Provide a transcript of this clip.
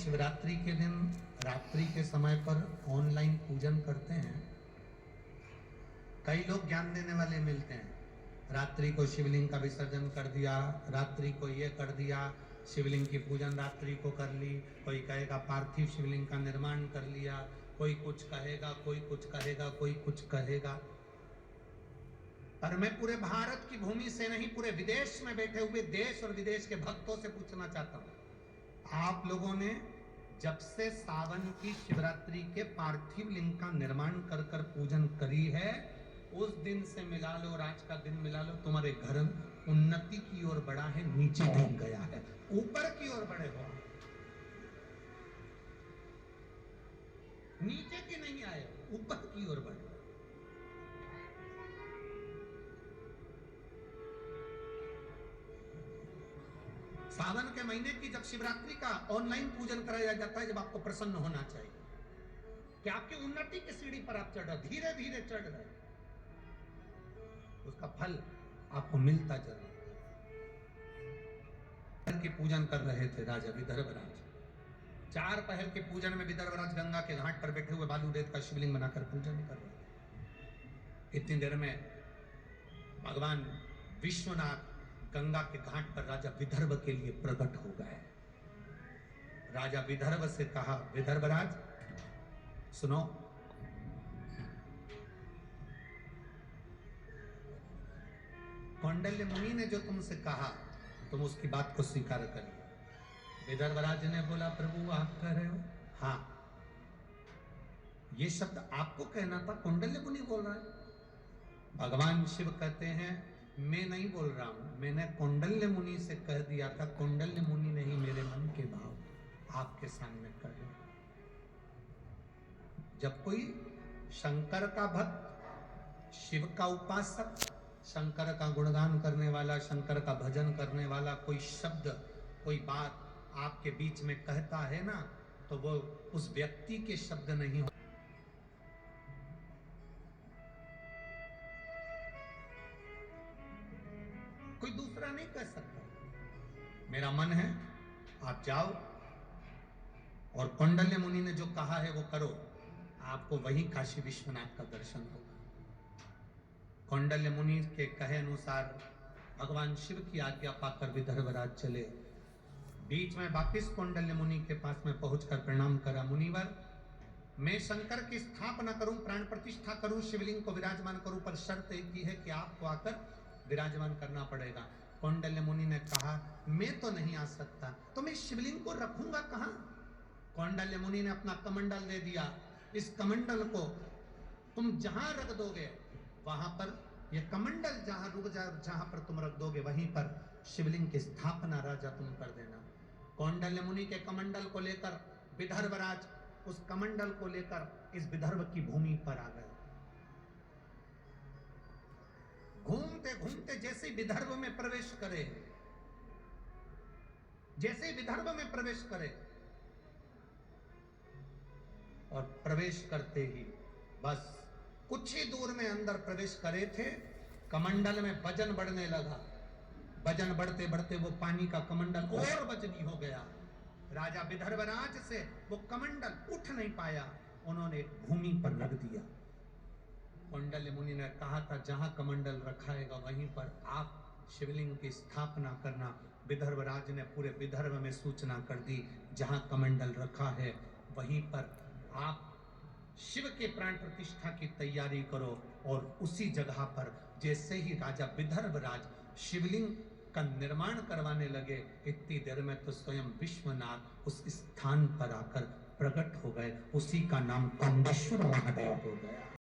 शिवरात्रि के दिन रात्रि के समय पर ऑनलाइन पूजन करते हैं। कई लोग ज्ञान देने वाले मिलते हैं, रात्रि को शिवलिंग का विसर्जन कर दिया, रात्रि को ये कर दिया, शिवलिंग की पूजन रात्रि को कर ली। कोई कहेगा पार्थिव शिवलिंग का निर्माण कर लिया, कोई कुछ कहेगा, कोई कुछ कहेगा, कोई कुछ कहेगा। पर मैं पूरे भारत की भूमि से नहीं, पूरे विदेश में बैठे हुए देश और विदेश के भक्तों से पूछना चाहता हूं, आप लोगों ने जब से सावन की शिवरात्रि के पार्थिव लिंग का निर्माण कर कर पूजन करी है, उस दिन से मिला लो, आज का दिन मिला लो, तुम्हारे घर उन्नति की ओर बढ़ा है, नीचे नहीं गया है, ऊपर की ओर बढ़े हो, नीचे की नहीं आए, ऊपर की ओर बढ़े। सावन के महीने की जब शिवरात्रि का ऑनलाइन पूजन कराया जाता है, जब आपको प्रसन्न होना चाहिए कि आपकी उन्नति की सीढ़ी पर आप चढ़ रहे, धीरे धीरे चढ़ रहे, उसका फल आपको मिलता जरूर। की पूजन कर रहे थे राजा विदर्भराज। 4 पहर के पूजन में विदर्भराज गंगा के घाट पर बैठे हुए बालू रेत का शिवलिंग बनाकर पूजन कर रहे थे। इतनी देर में भगवान विश्वनाथ गंगा के घाट पर राजा विदर्भ के लिए प्रकट हो गए। राजा विदर्भ से कहा, विदर्भराज सुनो, कौंडल्य मुनि ने जो तुमसे कहा, तुम उसकी बात को स्वीकार करिए। विदर्भराज ने बोला, प्रभु आप कह रहे हो? हाँ, ये शब्द आपको कहना था, कौंडल्य मुनि बोल रहा है। भगवान शिव कहते हैं, मैं नहीं बोल रहा हूं, मैंने कौंडल्य मुनि से कह दिया था। कौंडल्य मुनि नहीं, मेरे मन के भाव आपके सामने कर रहे। जब कोई शंकर का भक्त, शिव का उपासक, शंकर का गुणगान करने वाला, शंकर का भजन करने वाला कोई शब्द, कोई बात आपके बीच में कहता है ना, तो वो उस व्यक्ति के शब्द नहीं हो, कोई दूसरा नहीं कह सकता। मेरा मन है आप जाओ और कौंडल्य मुनि ने जो कहा है वो करो, आपको वही काशी विश्वनाथ का दर्शन होगा। कौंडल्य मुनि के कहे अनुसार भगवान शिव की आज्ञा पाकर विदर्भराज चले। बीच में वापिस कौंडल्य मुनि के पास में पहुंचकर प्रणाम करा, मुनिवर मैं शंकर की स्थापना करूं, प्राण प्रतिष्ठा करूं, शिवलिंग को विराजमान करूं, पर शर्त एक ही है कि आपको आकर विराजमान करना पड़ेगा। कौंडल्य मुनि ने कहा, मैं तो नहीं आ सकता, तो मैं शिवलिंग को रखूंगा कहां? कौंडल्य मुनि ने अपना कमंडल दे दिया। इस कमंडल को तुम जहां रख दोगे, वहां पर यह कमंडल जहां पर तुम रख दोगे, वहीं पर शिवलिंग की स्थापना राजा तुम कर देना। कौंडल्य मुनि के कमंडल को लेकर विदर्भराज उस कमंडल को लेकर इस विदर्भ की भूमि पर आ गए। घूमते घूमते जैसे विदर्भ में प्रवेश करे, जैसे विदर्भ में प्रवेश करे, और प्रवेश करते ही बस कुछ ही दूर में अंदर प्रवेश करे थे, कमंडल में वजन बढ़ने लगा। वजन बढ़ते बढ़ते वो पानी का कमंडल और वजनी हो गया। राजा विदर्भराज से वो कमंडल उठ नहीं पाया, उन्होंने भूमि पर रख दिया। कौंडल्य मुनि ने कहा था, जहां कमंडल रखाएगा वहीं पर आप शिवलिंग की स्थापना करना। विदर्भराज ने पूरे विदर्भ में सूचना कर दी, जहां कमंडल रखा है वहीं पर आप शिव के प्राण प्रतिष्ठा की तैयारी करो। और उसी जगह पर जैसे ही राजा विदर्भराज शिवलिंग का निर्माण करवाने लगे, इतनी देर में तो स्वयं विश्वनाथ उस स्थान पर आकर प्रकट हो गए। उसी का नाम कौंडेश्वर महादेव हो गया।